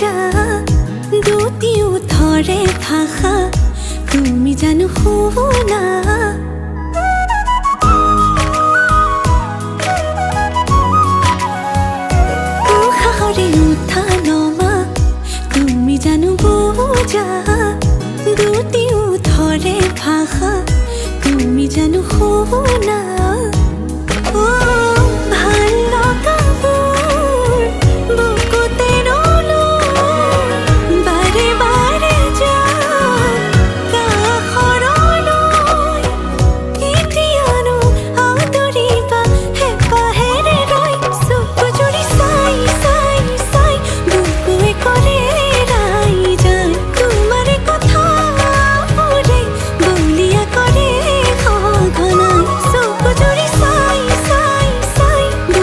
বোঝা দুটিও থরে ভাষা তুমি জানো শুনা কুশাহরে উঠা নমা তুমি জানো বোঝা দুটিও থরে ভাষা তুমি জানো শুনা